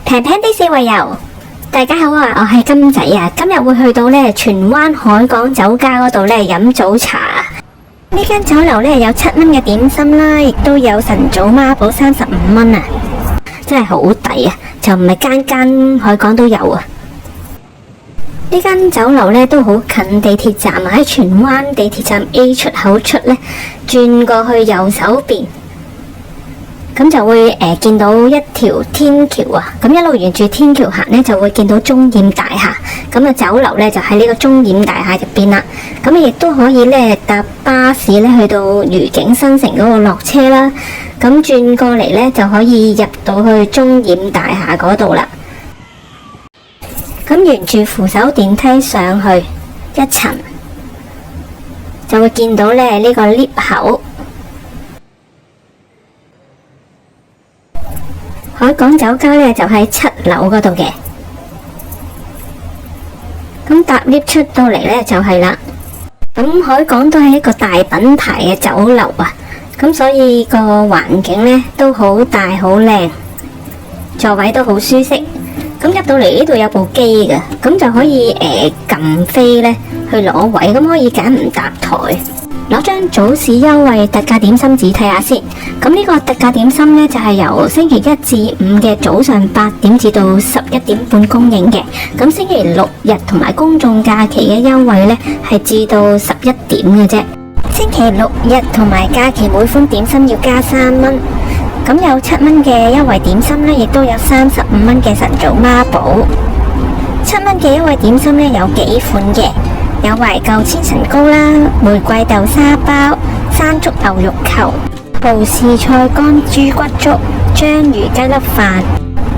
平平啲四圍遊，大家好啊！我係金仔啊，今日會去到呢荃灣海港酒家嗰度呢飲早茶。呢間酒樓呢有7蚊嘅點心啦，亦都有晨早孖寶35蚊啊，真係好抵啊！就唔係間間海港都有啊。呢間酒樓呢都好近地鐵站啊，喺荃灣地鐵站 A 出口出呢，轉過去右手邊。咁就會見到一條天橋啊，咁一路沿住天橋行呢，就會見到中染大廈。咁啊酒樓呢，就喺呢個中染大廈入邊啦。咁亦都可以呢搭巴士呢去到愉景新城嗰度落車啦。咁轉過嚟呢，就可以入到去中染大廈嗰度啦。咁沿住扶手電梯上去一層，就會見到呢個 lift 口。海港酒家呢就喺7樓嗰度嘅，咁搭 lift 出到嚟呢就係啦。咁海港都係一個大品牌嘅酒樓啊，咁所以個環境呢都好大好靚，座位都好舒適。咁入到嚟呢度有部機嘅，咁就可以撳飛呢去攞位，咁可以揀唔搭台。攞張早市優惠特價點心紙睇下先。咁呢個特價點心呢，就係由星期1至5嘅早上8點至到11點半供應嘅。咁星期6日同埋公眾假期嘅優惠呢，係至到11點嘅啫。星期6日同埋假期每款點心要加3蚊。咁有7蚊嘅優惠點心呢，亦都有35蚊嘅晨早孖寶。7蚊嘅優惠點心呢，有幾款嘅。有懷舊千層糕啦、玫瑰豆沙包、山竹牛肉球、葡氏菜乾豬骨粥、章魚雞粒飯。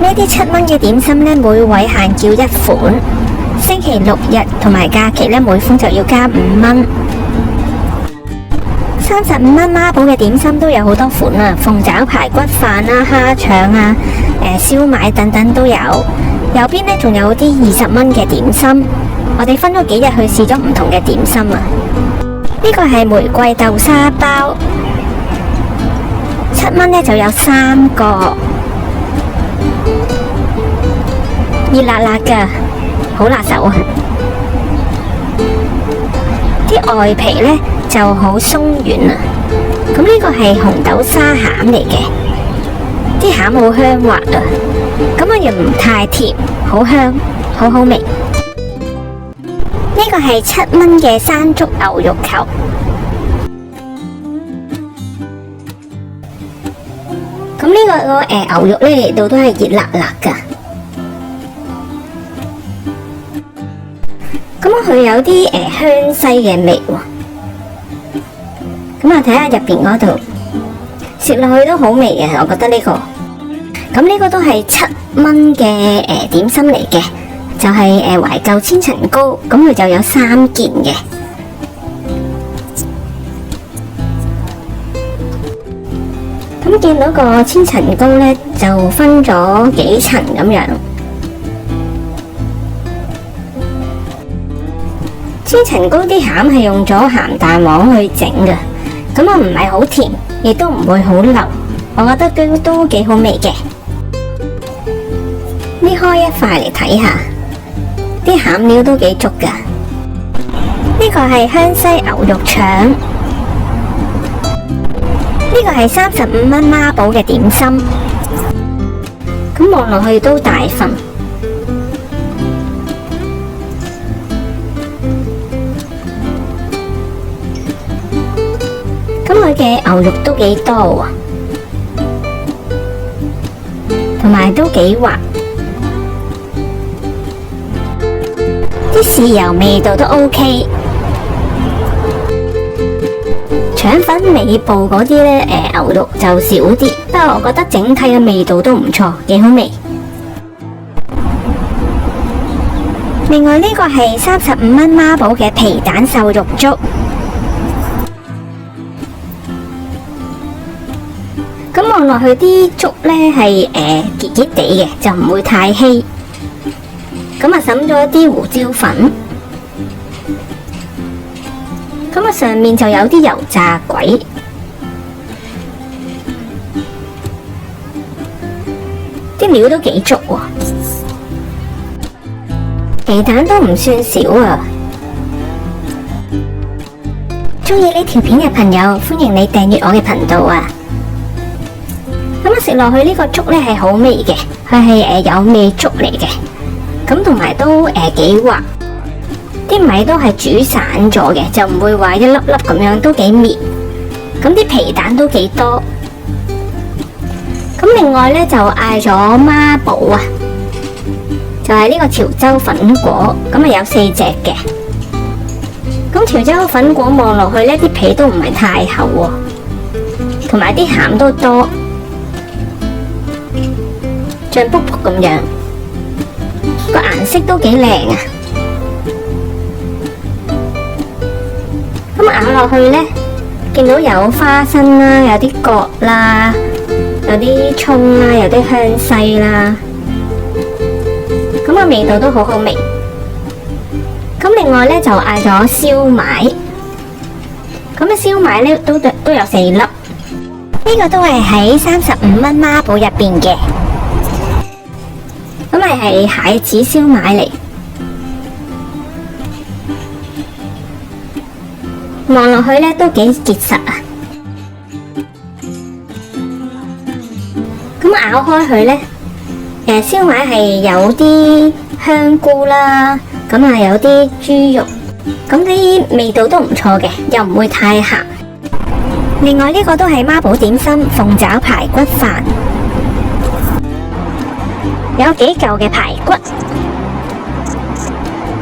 呢啲7蚊嘅點心呢，每位限叫1款。星期6日同埋假期呢，每款就要加5蚊。35蚊孖寶嘅點心都有好多款啊，鳳爪排骨飯啦、蝦腸啊、燒賣等等都有。右邊呢，仲有啲20蚊嘅點心。我哋分咗幾日去試咗唔同嘅點心啊！呢個係玫瑰豆沙包，7蚊呢就有3個，熱辣辣㗎，好辣手啊！啲外皮呢就好鬆軟啊！咁呢個係紅豆沙餡嚟嘅，啲餡好香滑啊！咁啊又唔太甜，好香，好好味。呢個係7蚊嘅山竹牛肉球，咁呢個牛肉呢嚟到都係熱辣辣噶，咁佢有啲香西嘅味喎，咁啊睇下入邊嗰度，食落去都好味嘅，我覺得呢個，咁呢個都係7蚊嘅點心嚟嘅。就係懷舊千層糕，咁佢就有3件嘅。咁見到個千層糕呢，就分咗幾層咁樣。千層糕啲餡係用咗鹹蛋黃去整嘅，咁啊唔係好甜，亦都唔會好流，我覺得都幾好味嘅。搣開一塊嚟睇下。啲餡料都幾足噶，呢個係香西牛肉腸，呢個係35蚊孖寶嘅點心，咁望落去都大份，咁佢嘅牛肉都幾多啊，同埋都幾滑。啲豉油味道都 OK， 腸粉尾部嗰啲呢，牛肉就少啲，不過我覺得整體嘅味道都唔錯，幾好味。另外呢個係35蚊孖寶嘅皮蛋瘦肉粥，咁望落去啲粥呢係結結地嘅，就唔會太稀。咁啊，揼咗啲胡椒粉，咁啊上面就有啲油炸鬼，啲啲料都幾足喎，皮蛋都唔算少啊！中意呢條片嘅朋友，歡迎你訂閱我嘅頻道啊！咁啊，食落去呢個粥呢係好味嘅，佢係有味粥嚟嘅，咁同埋都幾滑，啲米都係煮散咗嘅，就唔會話一粒粒咁樣，都幾綿。咁啲皮蛋都幾多。咁另外呢，就嗌咗孖寶啊，就係呢個潮州粉果，咁啊有4隻嘅。咁潮州粉果望落去呢，啲皮都唔係太厚喎，同埋啲餡都多，脹卜卜咁樣，個顏色都幾靚啊！咁咬落去呢，見到有花生啦，有啲角啦，有啲蔥啦，有啲香西啦，咁個味道都好好味。咁另外呢，就嗌咗燒賣，咁啊燒賣呢都有4粒，呢個都係喺35蚊孖寶入邊嘅，咁係蟹子燒賣嚟，望落去呢都幾結實啊！咁咬開佢呢，燒賣係有啲香菇啦。咁啊，有啲豬肉，咁啲味道都唔錯嘅，又唔會太鹹。另外呢個都係孖寶點心鳳爪排骨飯，有幾嚿嘅排骨，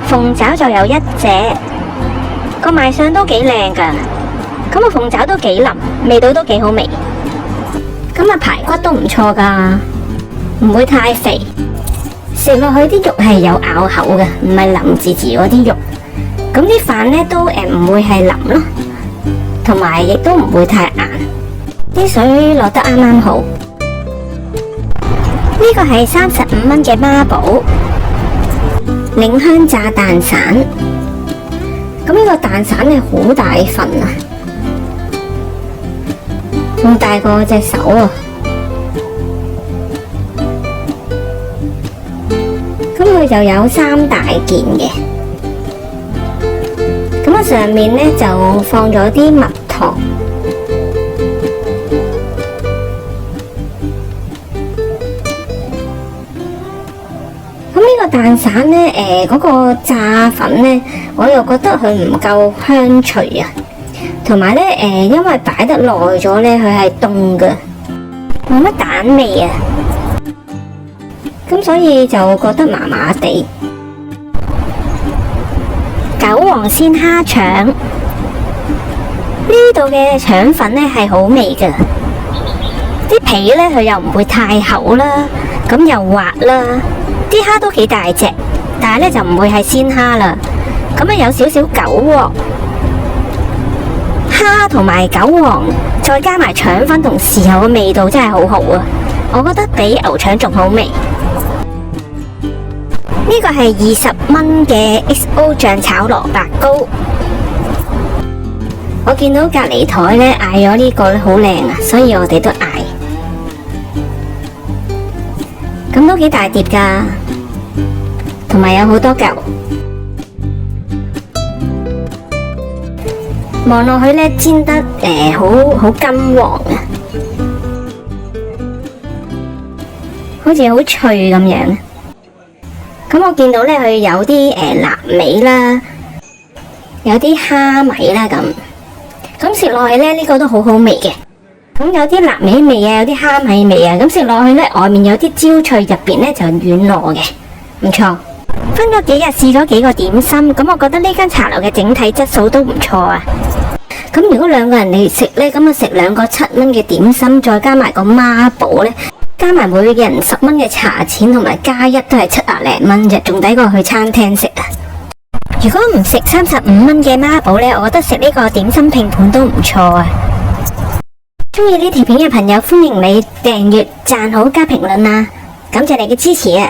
鳳爪就有1隻，個賣相都幾靚噶。咁個鳳爪都幾腍，味道都幾好味。咁啊，排骨都唔錯噶，唔會太肥。食落去啲肉係有咬口嘅，唔係腍滋滋嗰啲肉。咁啲飯呢都唔會係腍咯，同埋亦都唔會太硬，啲水落得啱啱好。呢個係35蚊嘅孖寶檸香炸蛋散。咁呢個蛋散係好大份啊，仲大過隻手啊！咁佢就有3大件嘅，咁啊上面呢就放咗啲蜜糖，咁呢個蛋散呢，嗰個炸粉呢，我又覺得佢唔夠香脆啊，同埋呢，因為擺得耐咗呢，佢係凍嘅，冇乜蛋味啊。咁所以就覺得麻麻地。韭黃鮮蝦腸，呢度嘅腸粉呢係好味㗎，啲皮呢佢又唔會太厚啦，咁又滑啦，啲蝦都幾大隻，但係呢就唔會係鮮蝦啦，咁啊有少少韭黃蝦同埋韭黃，再加埋腸粉同豉油嘅味道真係好好啊！我覺得比牛腸仲好味。呢個係20蚊嘅 XO 醬炒蘿蔔糕，我見到隔離台呢嗌咗呢個呢好靚啊，所以我哋都嗌，咁都幾大碟噶，同埋有好多嚿，望落去呢煎得好金黃啊，好似好脆咁樣。咁我見到呢，佢有啲臘味啦，有啲蝦米啦咁食落去呢，呢個都好好味嘅。咁有啲臘味味啊，有啲蝦米味啊，咁食落去呢，外面有啲焦脆，入邊呢就軟糯嘅，唔錯。分咗幾日試咗幾個點心，咁我覺得呢間茶樓嘅整體質素都唔錯啊。咁如果2個人嚟食呢，咁啊食2個7蚊嘅點心，再加埋個孖寶呢，加埋每人10蚊嘅茶錢，同埋加1都係70零蚊啫，仲抵過去餐廳食啊！如果唔食35蚊嘅孖寶呢，我覺得食呢個點心拼盤都唔錯啊！中意呢條片嘅朋友，歡迎你訂閱、讚好加評論啊！感謝你嘅支持啊！